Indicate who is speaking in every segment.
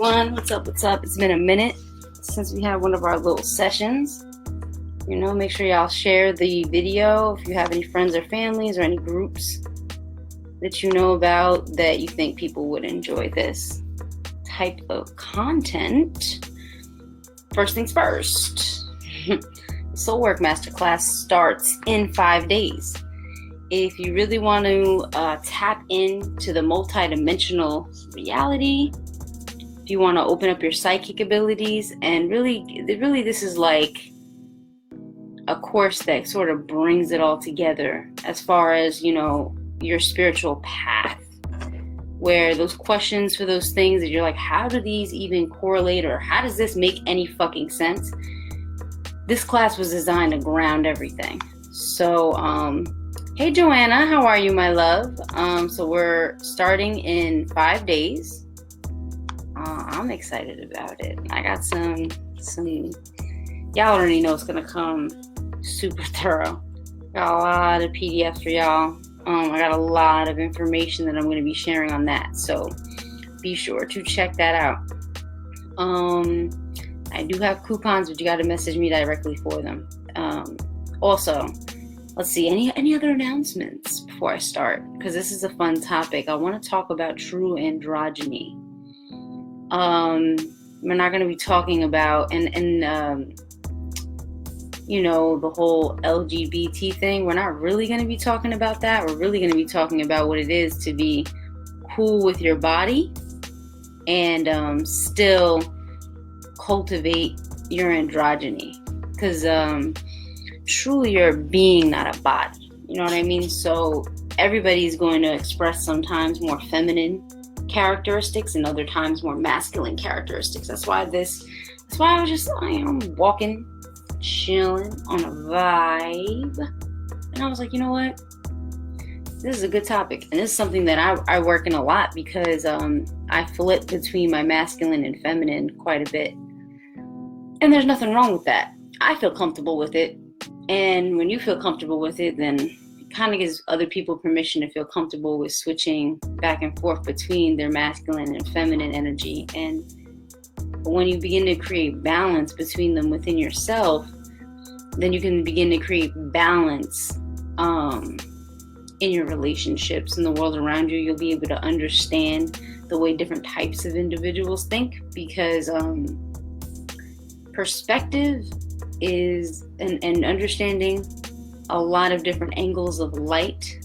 Speaker 1: everyone. What's up? It's been a minute since we had one of our little sessions. Make sure y'all share the video if you have any friends or families or any groups that you know about that you think people would enjoy this type of content. First things first, Soul Work Masterclass starts in 5 days. If you really want to tap into the multidimensional reality, if you want to open up your psychic abilities, and really this is like a course that sort of brings it all together as far as, your spiritual path, where those questions for those things that you're like, how do these even correlate, or how does this make any fucking sense? This class was designed to ground everything. So, hey Joanna, how are you, my love? So we're starting in 5 days. I'm excited about it. I got some, y'all already know it's gonna come super thorough. Got a lot of PDFs for y'all. I got a lot of information that I'm going to be sharing on that, so be sure to check that out. I do have coupons, but you got to message me directly for them. Also, let's see, any other announcements before I start? Because this is a fun topic. I want to talk about true androgyny. We're not going to be talking about the whole LGBT thing. We're not really going to be talking about that. We're really going to be talking about what it is to be cool with your body and still cultivate your androgyny. Because truly you're a being, not a body. You know what I mean? So everybody's going to express sometimes more feminine characteristics and other times more masculine characteristics. That's why I was walking, chilling on a vibe, and I was like, you know what, this is a good topic, and this is something that I work in a lot because I flip between my masculine and feminine quite a bit, and there's nothing wrong with that. I feel comfortable with it, and when you feel comfortable with it, then it kind of gives other people permission to feel comfortable with switching back and forth between their masculine and feminine energy. And when you begin to create balance between them within yourself, then you can begin to create balance in your relationships, in the world around you. You'll be able to understand the way different types of individuals think, because perspective is and understanding a lot of different angles of light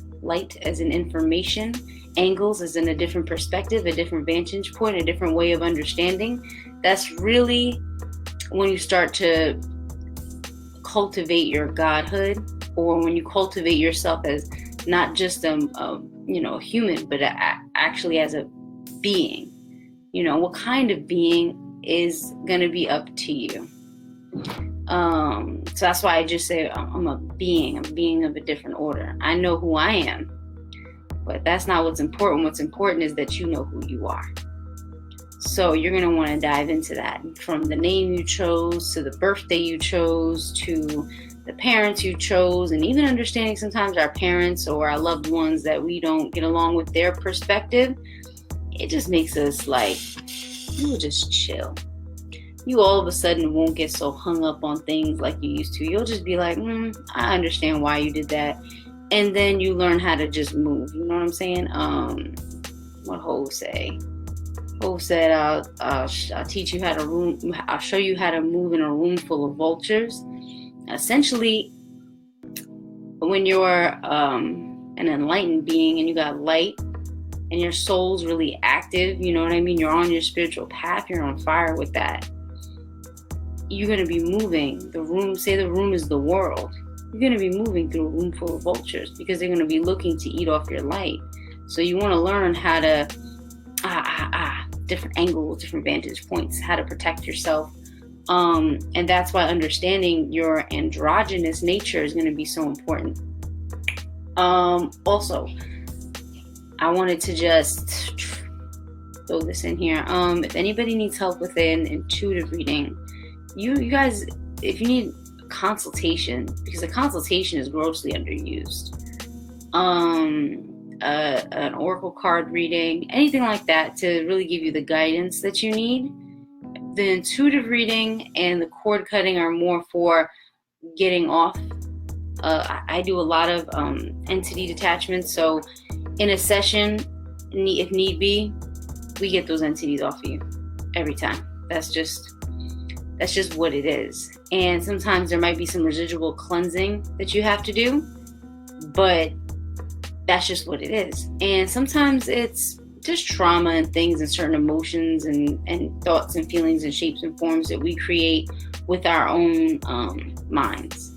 Speaker 1: as in information, angles as in a different perspective, a different vantage point, a different way of understanding. That's really when you start to cultivate your godhood, or when you cultivate yourself as not just a human, but actually as a being. What kind of being is going to be up to you. So that's why I just say I'm a being of a different order. I know who I am, but that's not what's important. What's important is that you know who you are. So you're going to want to dive into that, from the name you chose, to the birthday you chose, to the parents you chose, and even understanding sometimes our parents or our loved ones that we don't get along with their perspective. It just makes us like, you will just chill. You all of a sudden won't get so hung up on things like you used to. You'll just be like, I understand why you did that. And then you learn how to just move. You know what I'm saying? What Ho say? Ho said, I'll teach you how to I'll show you how to move in a room full of vultures. Essentially, when you're an enlightened being and you got light and your soul's really active, you know what I mean? You're on your spiritual path. You're on fire with that. You're going to be moving the room. Say the room is the world. You're going to be moving through a room full of vultures because they're going to be looking to eat off your light. So you want to learn how to different angles, different vantage points, how to protect yourself. And that's why understanding your androgynous nature is going to be so important. Also, I wanted to just throw this in here. If anybody needs help with an intuitive reading, you guys, if you need a consultation, because a consultation is grossly underused. an oracle card reading, anything like that to really give you the guidance that you need. The intuitive reading and the cord cutting are more for getting off. I do a lot of entity detachments, so in a session, if need be, we get those entities off of you every time. That's just what it is. And sometimes there might be some residual cleansing that you have to do, but that's just what it is. And sometimes it's just trauma and things and certain emotions and thoughts and feelings and shapes and forms that we create with our own minds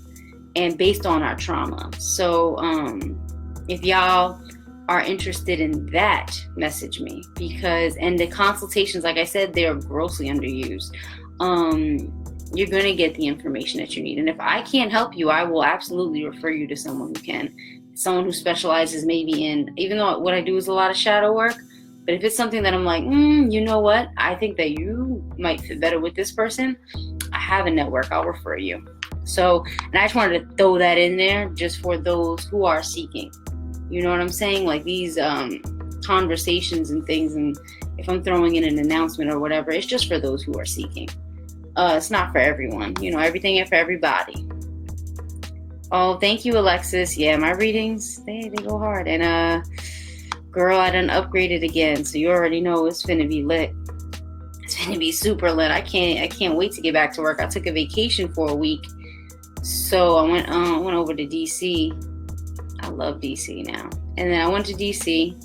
Speaker 1: and based on our trauma. So if y'all are interested in that, message me, and the consultations, like I said, they're grossly underused. You're going to get the information that you need. And if I can't help you, I will absolutely refer you to someone who can. Someone who specializes maybe in, even though what I do is a lot of shadow work, but if it's something that I'm like, you know what, I think that you might fit better with this person, I have a network, I'll refer you. So, and I just wanted to throw that in there just for those who are seeking. You know what I'm saying? Like these conversations and things, and if I'm throwing in an announcement or whatever, it's just for those who are seeking. It's not for everyone. You know, everything ain't for everybody. Oh, thank you, Alexis. Yeah, my readings, they go hard. And girl, I done upgraded again, so you already know it's finna be lit. It's finna be super lit. I can't wait to get back to work. I took a vacation for a week, so I went over to DC. I love DC now. And then I went to DC.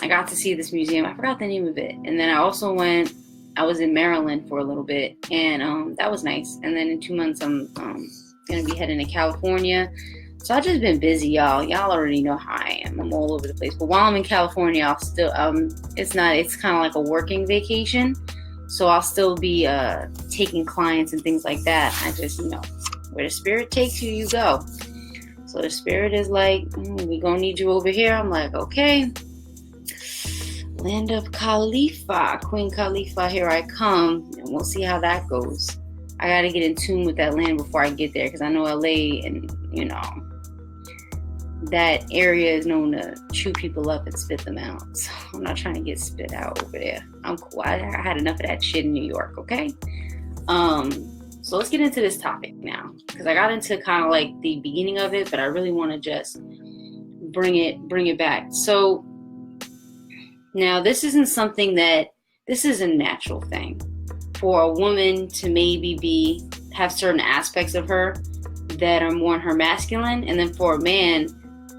Speaker 1: I got to see this museum. I forgot the name of it. And then I was in Maryland for a little bit, and that was nice. And then in 2 months, I'm gonna be heading to California. So I've just been busy, y'all. Y'all already know how I am. I'm all over the place. But while I'm in California, I'll still it's kind of like a working vacation. So I'll still be taking clients and things like that. I just, where the spirit takes you, you go. So the spirit is like, we gonna need you over here. I'm like, okay. Land of Khalifa, Queen Khalifa, here I come. And we'll see how that goes. I got to get in tune with that land before I get there, because I know LA and, that area is known to chew people up and spit them out. So I'm not trying to get spit out over there. I'm cool. I had enough of that shit in New York, okay? So let's get into this topic now, because I got into kind of like the beginning of it, but I really want to just bring it back. So now this is a natural thing for a woman to maybe have certain aspects of her that are more in her masculine, and then for a man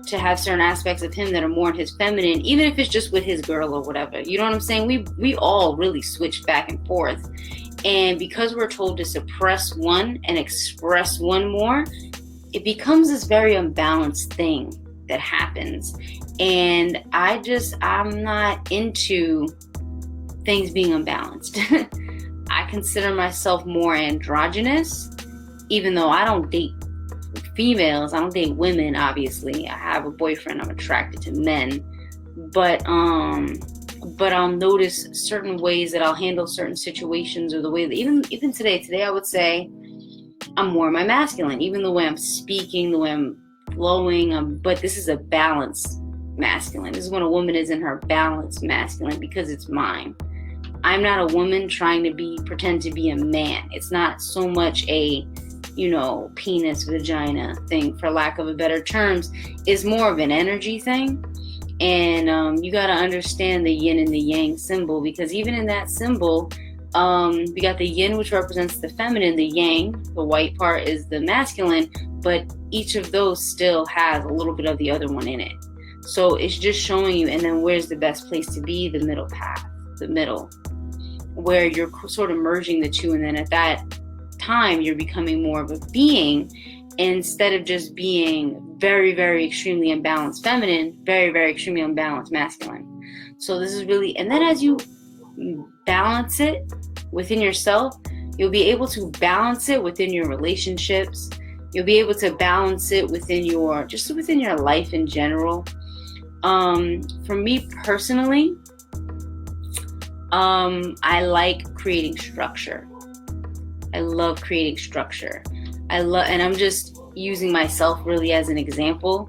Speaker 1: to have certain aspects of him that are more in his feminine, even if it's just with his girl or whatever. You know what I'm saying? We all really switch back and forth. And because we're told to suppress one and express one more, it becomes this very unbalanced thing that happens. And I'm not into things being unbalanced. I consider myself more androgynous, even though I don't date females. I don't date women, obviously. I have a boyfriend. I'm attracted to men. But I'll notice certain ways that I'll handle certain situations, or the way that even today I would say I'm more my masculine, even the way I'm speaking, the way I'm flowing. But this is a balanced masculine. This is when a woman is in her balanced masculine, because it's mine. I'm not a woman trying to pretend to be a man. It's not so much a, penis, vagina thing, for lack of a better terms. It's more of an energy thing. And you got to understand the yin and the yang symbol, because even in that symbol, we got the yin, which represents the feminine, the yang, the white part is the masculine, but each of those still has a little bit of the other one in it. So it's just showing you, and then where's the best place to be? The middle path, the middle, where you're sort of merging the two. And then at that time, you're becoming more of a being, instead of just being very, very extremely unbalanced feminine, very, very extremely unbalanced masculine. So this is really, and then as you balance it within yourself, you'll be able to balance it within your relationships. You'll be able to balance it within your life in general. For me personally, I like creating structure. I love creating structure. And I'm just using myself really as an example.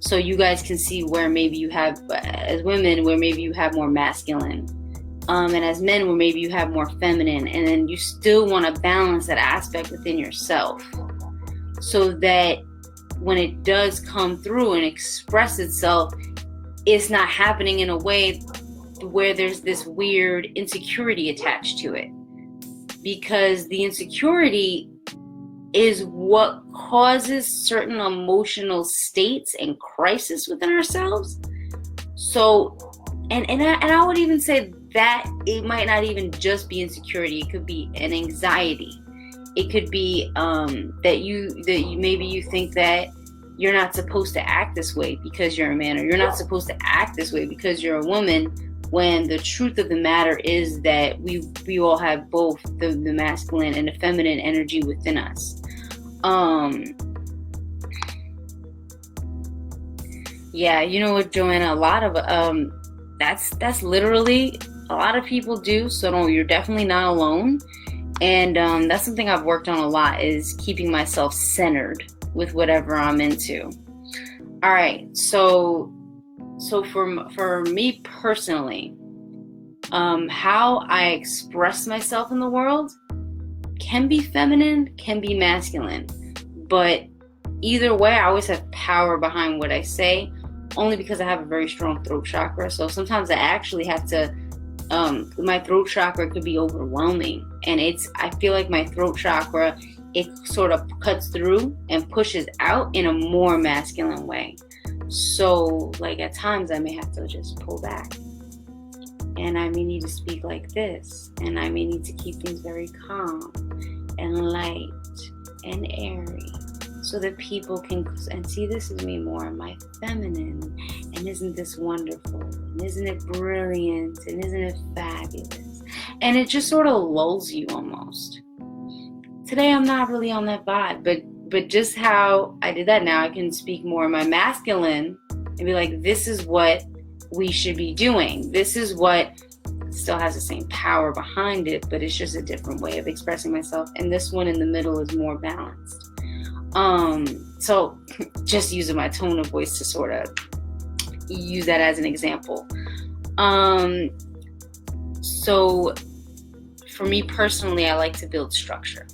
Speaker 1: So you guys can see where maybe you have, as women, where maybe you have more masculine. And as men, where maybe you have more feminine. And then you still want to balance that aspect within yourself, so that when it does come through and express itself, it's not happening in a way where there's this weird insecurity attached to it. Because the insecurity is what causes certain emotional states and crisis within ourselves. So, and I would even say that it might not even just be insecurity. It could be an anxiety. It could be that you maybe you think that you're not supposed to act this way because you're a man, or you're not supposed to act this way because you're a woman, when the truth of the matter is that we all have both the masculine and the feminine energy within us. Yeah, you know what, Joanna, a lot of that's literally a lot of people do, so no, you're definitely not alone. And that's something I've worked on a lot, is keeping myself centered with whatever I'm into. All right, so for me personally, how I express myself in the world can be feminine, can be masculine, but either way, I always have power behind what I say, only because I have a very strong throat chakra. So sometimes I actually have to, my throat chakra could be overwhelming, and I feel like my throat chakra, it sort of cuts through and pushes out in a more masculine way. So like at times I may have to just pull back, and I may need to speak like this, and I may need to keep things very calm and light and airy, so that people can and see this is me more in my feminine, and isn't this wonderful, and isn't it brilliant, and isn't it fabulous, and it just sort of lulls you almost. Today I'm not really on that vibe, but just how I did that, now I can speak more in my masculine and be like, this is what we should be doing. This is what still has the same power behind it, but it's just a different way of expressing myself. And this one in the middle is more balanced. So just using my tone of voice to sort of use that as an example. So for me personally, I like to build structure.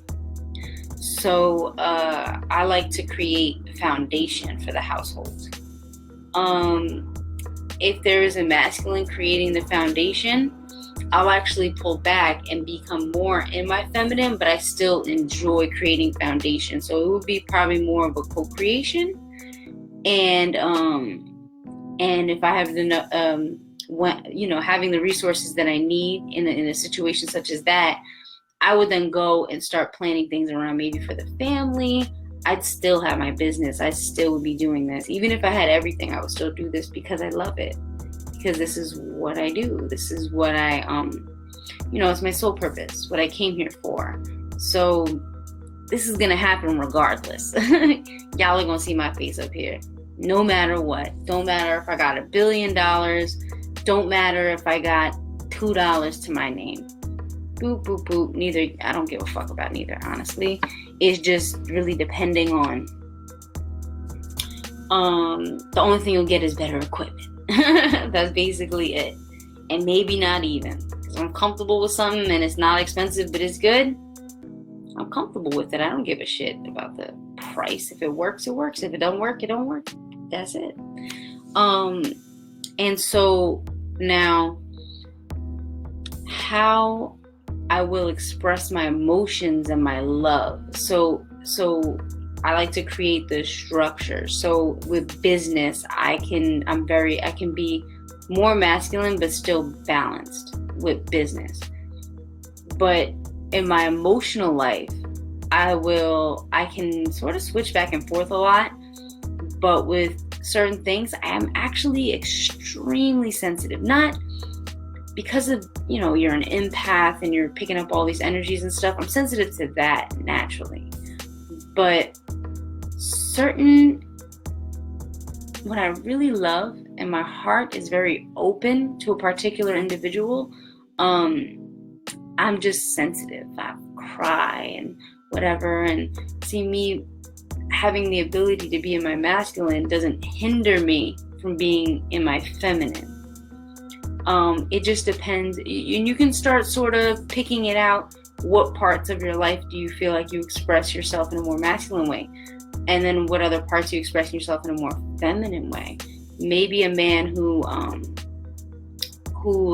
Speaker 1: So I like to create a foundation for the household. If there is a masculine creating the foundation, I'll actually pull back and become more in my feminine, but I still enjoy creating foundation. So it would be probably more of a co-creation. And if I have having the resources that I need in a situation such as that, I would then go and start planning things around, maybe for the family. I'd still have my business. I still would be doing this. Even if I had everything, I would still do this because I love it. Because this is what I do. This is what I, it's my sole purpose, what I came here for. So this is going to happen regardless. Y'all are going to see my face up here. No matter what. Don't matter if I got $1 billion. Don't matter if I got $2 to my name. Boop, boop, boop. Neither. I don't give a fuck about neither, honestly. It's just really depending on. The only thing you'll get is better equipment. That's basically it. And maybe not even. Because I'm comfortable with something and it's not expensive, but it's good. I'm comfortable with it. I don't give a shit about the price. If it works, it works. If it don't work, it don't work. That's it. And so now, how I will express my emotions and my love. So I like to create the structure. So with business, I can be more masculine, but still balanced with business. But in my emotional life, I can sort of switch back and forth a lot. But with certain things, I am actually extremely sensitive. Not because of, you're an empath and you're picking up all these energies and stuff. I'm sensitive to that naturally. But what I really love, and my heart is very open to a particular individual, I'm just sensitive. I cry and whatever, and see me, having the ability to be in my masculine doesn't hinder me from being in my feminine. It just depends, and you can start sort of picking it out. What parts of your life do you feel like you express yourself in a more masculine way? And then what other parts do you express yourself in a more feminine way? Maybe a man who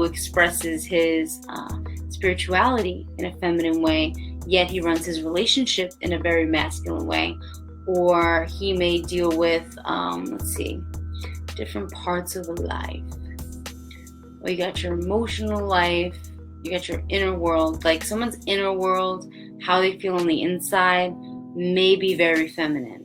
Speaker 1: expresses his spirituality in a feminine way, yet he runs his relationship in a very masculine way. Or he may deal with, different parts of life. Well, you got your emotional life, you got your inner world. Like someone's inner world, how they feel on the inside may be very feminine,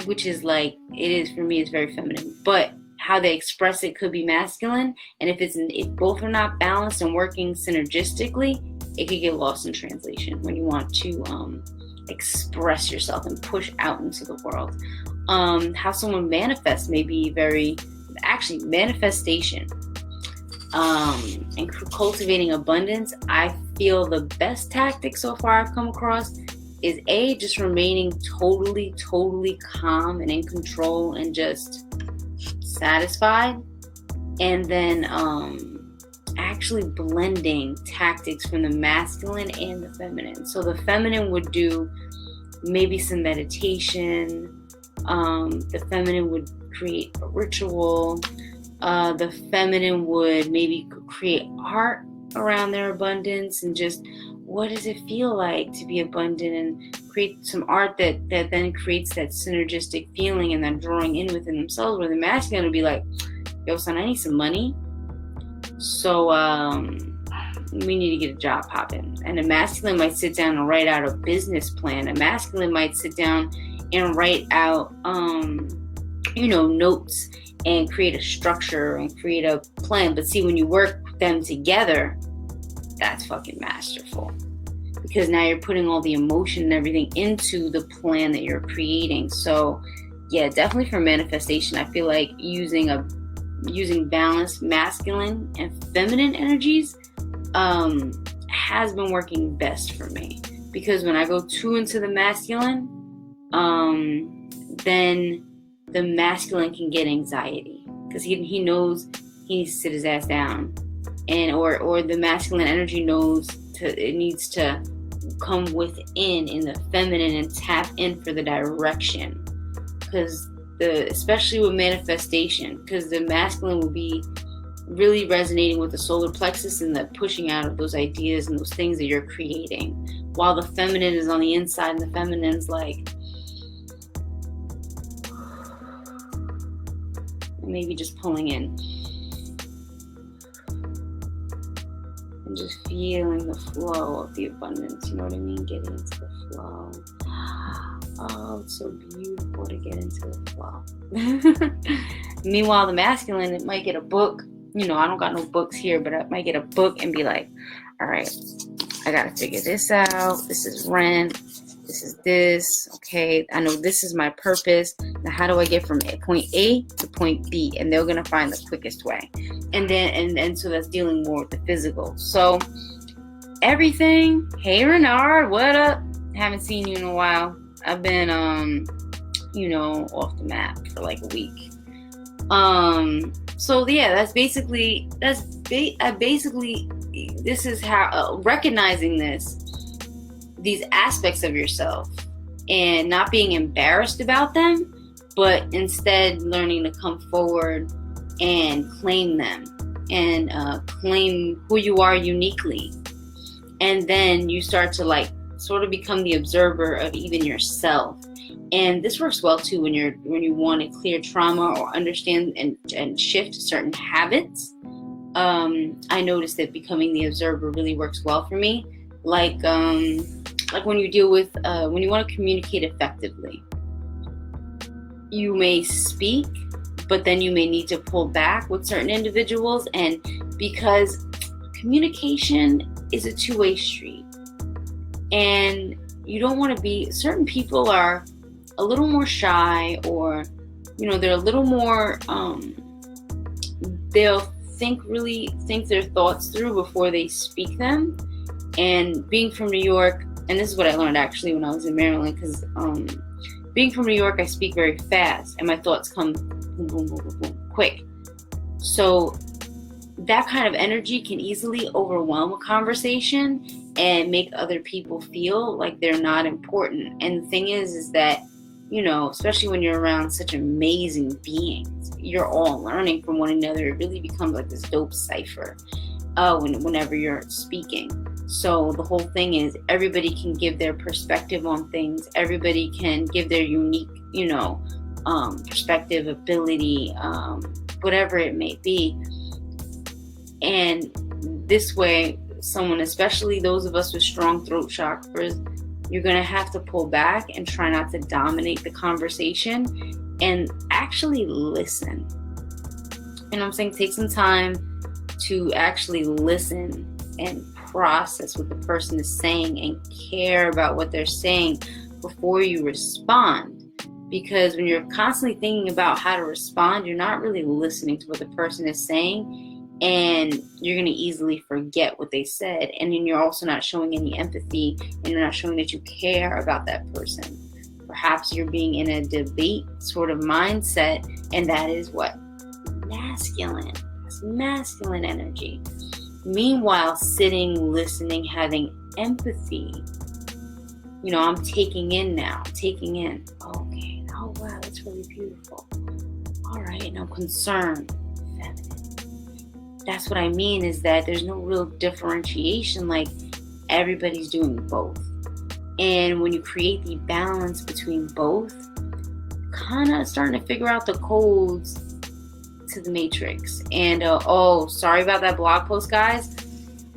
Speaker 1: which is like, it is for me, it's very feminine. But how they express it could be masculine. And if both are not balanced and working synergistically, it could get lost in translation when you want to express yourself and push out into the world. How someone manifests may be manifestation. And cultivating abundance, I feel the best tactic so far I've come across is just remaining totally calm and in control and just satisfied, and then actually blending tactics from the masculine and the feminine. So the feminine would do maybe some meditation, the feminine would create a ritual, the feminine would maybe create art around their abundance, and just what does it feel like to be abundant, and create some art that then creates that synergistic feeling and then drawing in within themselves, where the masculine would be like, yo son, I need some money, so we need to get a job popping. And a masculine might sit down and write out a business plan. A masculine might sit down and write out notes and create a structure and create a plan. But see, when you work them together, that's fucking masterful, because now you're putting all the emotion and everything into the plan that you're creating. So yeah, definitely for manifestation, I feel like using balanced masculine and feminine energies has been working best for me, because when I go too into the masculine, then the masculine can get anxiety, because he knows he needs to sit his ass down, and or the masculine energy knows it needs to come within in the feminine and tap in for the direction. Because especially with manifestation, because the masculine will be really resonating with the solar plexus and the pushing out of those ideas and those things that you're creating, while the feminine is on the inside, and the feminine's like maybe just pulling in and just feeling the flow of the abundance. You know what I mean? Getting into the flow. Oh, it's so beautiful to get into the flow. Meanwhile, the masculine, it might get a book. I don't got no books here, but I might get a book and be like, all right, I got to figure this out. This is rent. This is this. Okay, I know this is my purpose. Now, how do I get from point A to point B? And they're going to find the quickest way. And then, and so that's dealing more with the physical. So everything. Hey, Renard, what up? Haven't seen you in a while. I've been, off the map for like a week. So yeah, this is how, recognizing these aspects of yourself and not being embarrassed about them, but instead learning to come forward and claim them and claim who you are uniquely. And then you start to sort of become the observer of even yourself. And this works well too when you want to clear trauma or understand and shift certain habits. I noticed that becoming the observer really works well for me. Like when you deal with when you want to communicate effectively, you may speak, but then you may need to pull back with certain individuals, and because communication is a two-way street, and you don't want to be, certain people are a little more shy, or they're a little more they'll think their thoughts through before they speak them. And being from New York, and this is what I learned actually when I was in Maryland, because being from New York, I speak very fast, and my thoughts come boom, boom, boom, boom, boom, quick. So that kind of energy can easily overwhelm a conversation and make other people feel like they're not important. And the thing is that, especially when you're around such amazing beings, you're all learning from one another. It really becomes like this dope cipher whenever you're speaking. So the whole thing is everybody can give their perspective on things. Everybody can give their unique, perspective, ability, whatever it may be. And this way, someone, especially those of us with strong throat chakras, you're going to have to pull back and try not to dominate the conversation and actually listen. I'm saying? Take some time to actually listen and process what the person is saying and care about what they're saying before you respond. Because when you're constantly thinking about how to respond, you're not really listening to what the person is saying. And you're going to easily forget what they said. And then you're also not showing any empathy, and you're not showing that you care about that person. Perhaps you're being in a debate sort of mindset, and that is what? Masculine. It's masculine energy. Meanwhile, sitting, listening, having empathy. I'm taking in now. Taking in. Okay. Oh, wow. That's really beautiful. All right. Now, concern. Feminine. That's what I mean, is that there's no real differentiation. Like, everybody's doing both. And when you create the balance between both, kind of starting to figure out the codes to the matrix. And sorry about that blog post, guys.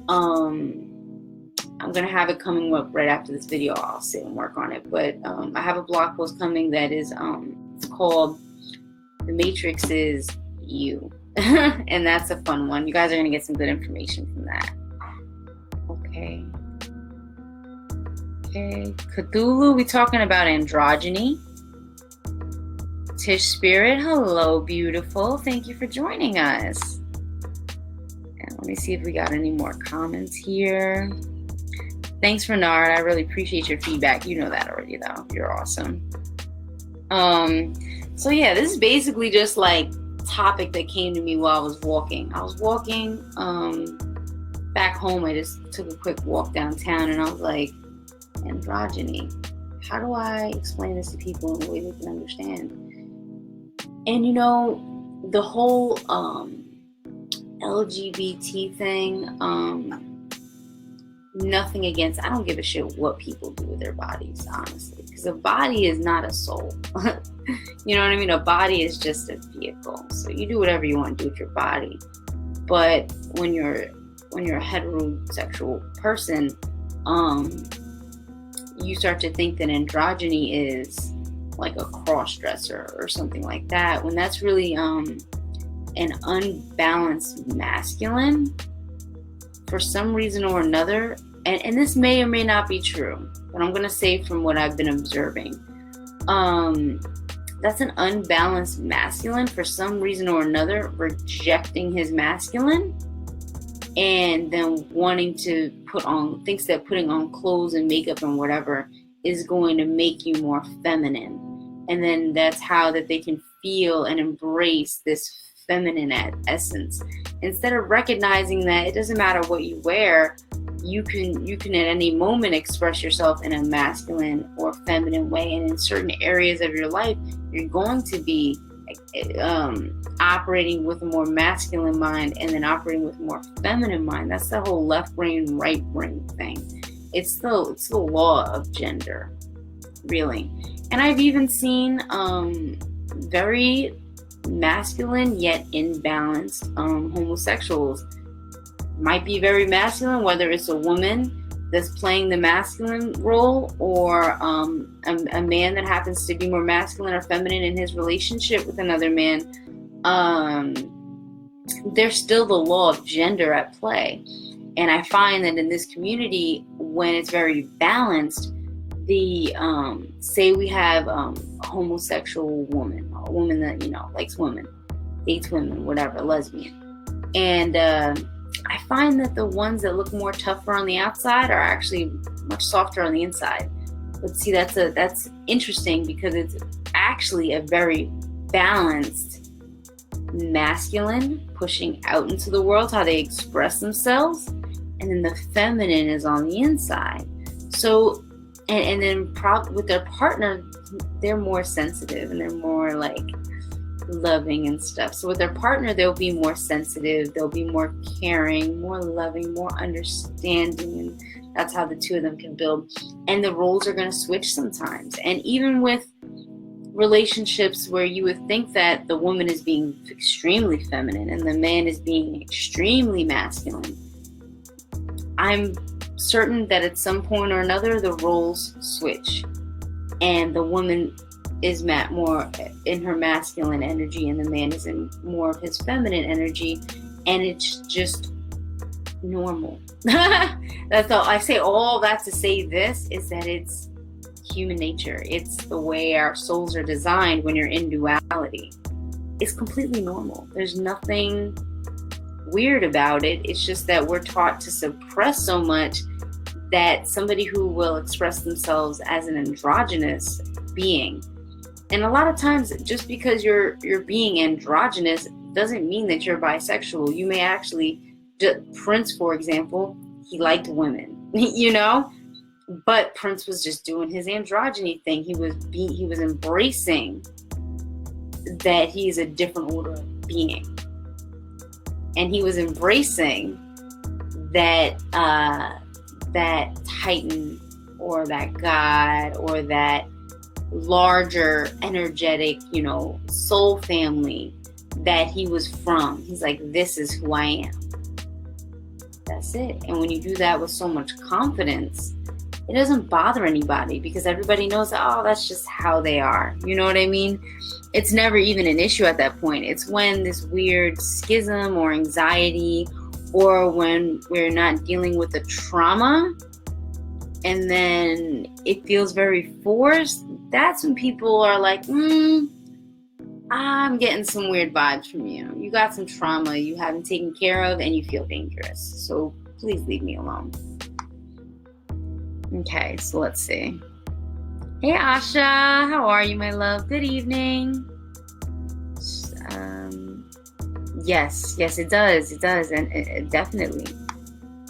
Speaker 1: I'm gonna have it coming up right after this video. I'll sit and work on it. But I have a blog post coming that is it's called "The Matrix Is You." And that's a fun one. You guys are going to get some good information from that. Okay. Cthulhu, we talking about androgyny. Tish Spirit, hello, beautiful. Thank you for joining us. And let me see if we got any more comments here. Thanks, Renard. I really appreciate your feedback. You know that already, though. You're awesome. So yeah, this is basically just like topic that came to me while I was walking. Back home. I just took a quick walk downtown, and I was like, androgyny. How do I explain this to people in a way they can understand? And the whole LGBT thing, nothing against. I don't give a shit what people do with their bodies, honestly, because a body is not a soul. You know what I mean? A body is just a vehicle. So you do whatever you want to do with your body. But when you're a heterosexual person, you start to think that androgyny is like a cross-dresser or something like that, when that's really an unbalanced masculine for some reason or another. And this may or may not be true, but I'm going to say from what I've been observing, that's an unbalanced masculine for some reason or another, rejecting his masculine and then wanting to thinks that putting on clothes and makeup and whatever is going to make you more feminine. And then that's how that they can feel and embrace this feminine essence. Instead of recognizing that it doesn't matter what you wear, you can at any moment express yourself in a masculine or feminine way. And in certain areas of your life, you're going to be operating with a more masculine mind and then operating with a more feminine mind. That's the whole left brain, right brain thing. It's the law of gender, really. And I've even seen very masculine yet imbalanced homosexuals. Might be very masculine, whether it's a woman that's playing the masculine role or a man that happens to be more masculine or feminine in his relationship with another man. There's still the law of gender at play. And I find that in this community, when it's very balanced, say we have a homosexual woman, a woman that, likes women, dates women, whatever, lesbian. And I find that the ones that look more tougher on the outside are actually much softer on the inside. But see, that's interesting because it's actually a very balanced masculine pushing out into the world, how they express themselves, and then the feminine is on the inside. So, and then with their partner, they're more sensitive and they're more like loving and stuff. So with their partner, they'll be more sensitive, they'll be more caring, more loving, more understanding, and that's how the two of them can build. And the roles are going to switch sometimes. And even with relationships where you would think that the woman is being extremely feminine and the man is being extremely masculine, I'm certain that at some point or another the roles switch and the woman is more in her masculine energy and the man is in more of his feminine energy, and it's just normal. That's all. I say all that to say this is that it's human nature. It's the way our souls are designed when you're in duality. It's completely normal. There's nothing weird about it. It's just that we're taught to suppress so much that somebody who will express themselves as an androgynous being, and a lot of times just because you're being androgynous doesn't mean that you're bisexual. You may actually, Prince, for example, he liked women, you know, but Prince was just doing his androgyny thing. He was embracing that he's a different order of being, and he was embracing that that Titan or that God or that larger energetic, soul family that he was from. He's like, this is who I am. That's it. And when you do that with so much confidence, it doesn't bother anybody because everybody knows, oh, that's just how they are. You know what I mean? It's never even an issue at that point. It's when this weird schism or anxiety, or when we're not dealing with the trauma and then it feels very forced, that's when people are like, I'm getting some weird vibes from you. You got some trauma you haven't taken care of and you feel dangerous. So please leave me alone. Okay, so let's see. Hey Asha, how are you, my love? Good evening. Yes, it does, and it definitely.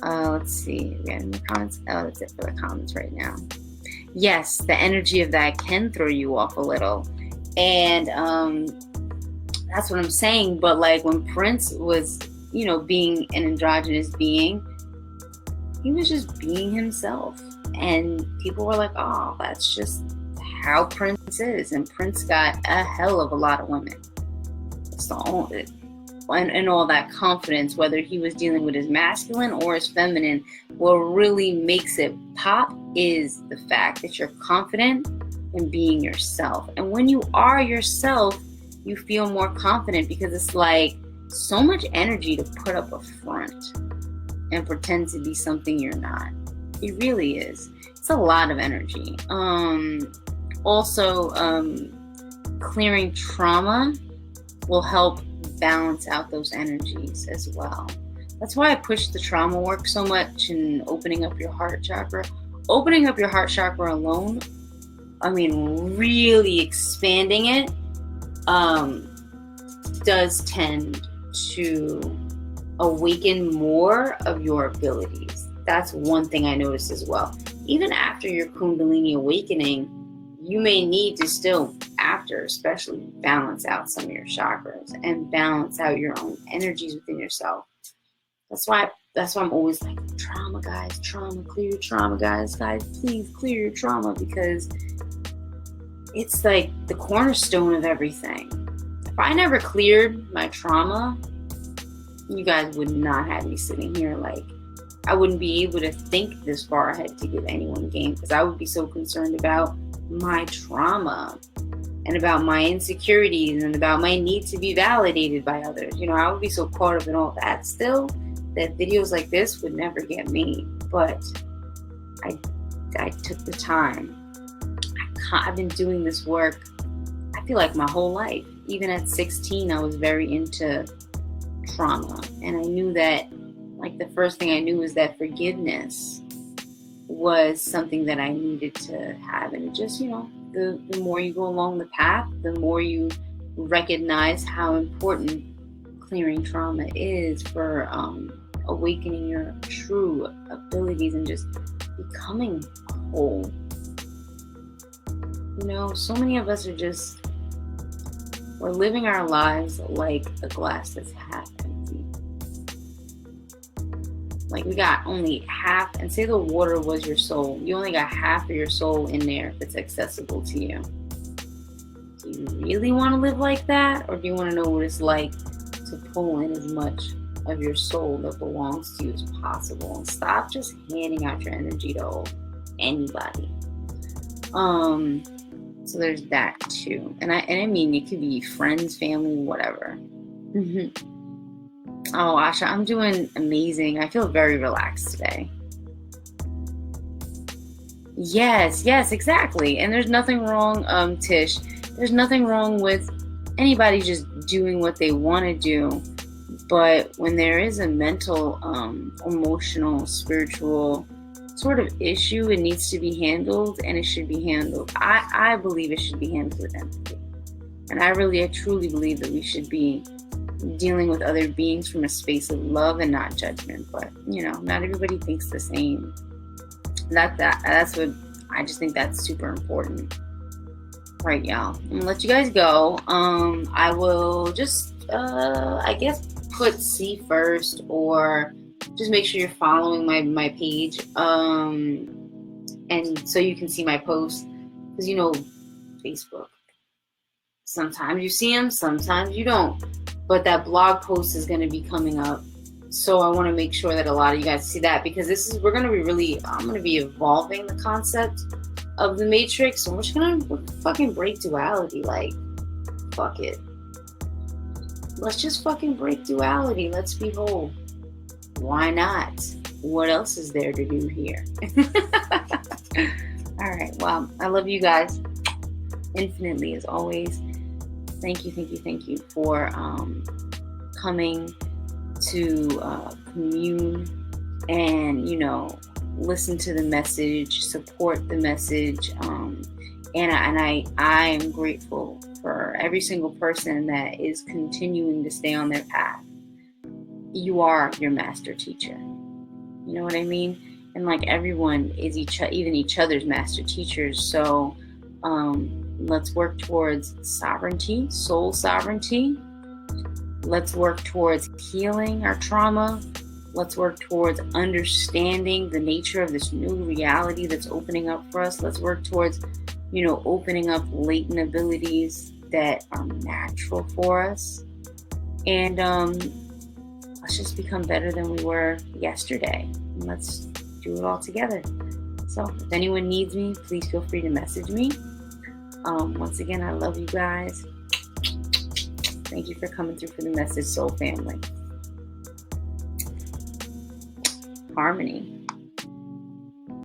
Speaker 1: Let's see, we got any comments? Oh, that's it for the comments right now. Yes, the energy of that can throw you off a little, and that's what I'm saying. But like when Prince was, being an androgynous being, he was just being himself, and people were like, "Oh, that's just how Prince is," and Prince got a hell of a lot of women. It's the only. And all that confidence, whether he was dealing with his masculine or his feminine, what really makes it pop is the fact that you're confident in being yourself. And when you are yourself, you feel more confident because it's like so much energy to put up a front and pretend to be something you're not. It really is. It's a lot of energy. Also, clearing trauma will help balance out those energies as well. That's why I push the trauma work so much and opening up your heart chakra. Opening up your heart chakra alone, really expanding it, does tend to awaken more of your abilities. That's one thing I noticed as well. Even after your Kundalini awakening, you may need to still, especially balance out some of your chakras and balance out your own energies within yourself. That's why I'm always like, trauma, guys, clear your trauma, guys, please clear your trauma, because it's like the cornerstone of everything. If I never cleared my trauma, you guys would not have me sitting here. Like, I wouldn't be able to think this far ahead to give anyone game, because I would be so concerned about my trauma and about my insecurities and about my need to be validated by others. I would be so caught up in all that still that videos like this would never get me. But I took the time. I've been doing this work, I feel like my whole life. Even at 16, I was very into trauma. And I knew that, like, the first thing I knew was that forgiveness was something that I needed to have. And it just, the more you go along the path, the more you recognize how important clearing trauma is for awakening your true abilities and just becoming whole. So many of us we're living our lives like a glass that's half empty. Like we got only half, and say the water was your soul. You only got half of your soul in there if it's accessible to you. Do you really want to live like that? Or do you want to know what it's like to pull in as much of your soul that belongs to you as possible? And stop just handing out your energy to anybody. So there's that too. And I mean, it could be friends, family, whatever. Oh, Asha, I'm doing amazing. I feel very relaxed today. Yes, exactly. And there's nothing wrong, Tish. There's nothing wrong with anybody just doing what they want to do. But when there is a mental, emotional, spiritual sort of issue, it needs to be handled, and it should be handled. I believe it should be handled with empathy. And I truly believe that we should be dealing with other beings from a space of love and not judgment. But, not everybody thinks the same. That's what I just think that's super important. Right, y'all. I'm gonna let you guys go. I will just, I guess, put C first, or just make sure you're following my page, and so you can see my posts, because Facebook, sometimes you see them, sometimes you don't, but that blog post is going to be coming up, so I want to make sure that a lot of you guys see that, because I'm going to be evolving the concept of the matrix, so we're just going to fucking break duality. Like, fuck it, let's just fucking break duality. Let's be whole. Why not? What else is there to do here? All right. Well, I love you guys infinitely as always. Thank you for coming to commune and, listen to the message, support the message. And I am grateful for every single person that is continuing to stay on their path. You are your master teacher. You know what I mean? And like everyone is even each other's master teachers. So let's work towards sovereignty, soul sovereignty. Let's work towards healing our trauma. Let's work towards understanding the nature of this new reality that's opening up for us. Let's work towards, opening up latent abilities that are natural for us. And let's just become better than we were yesterday. And let's do it all together. So if anyone needs me, please feel free to message me. Once again, I love you guys. Thank you for coming through for the message, soul family. Harmony.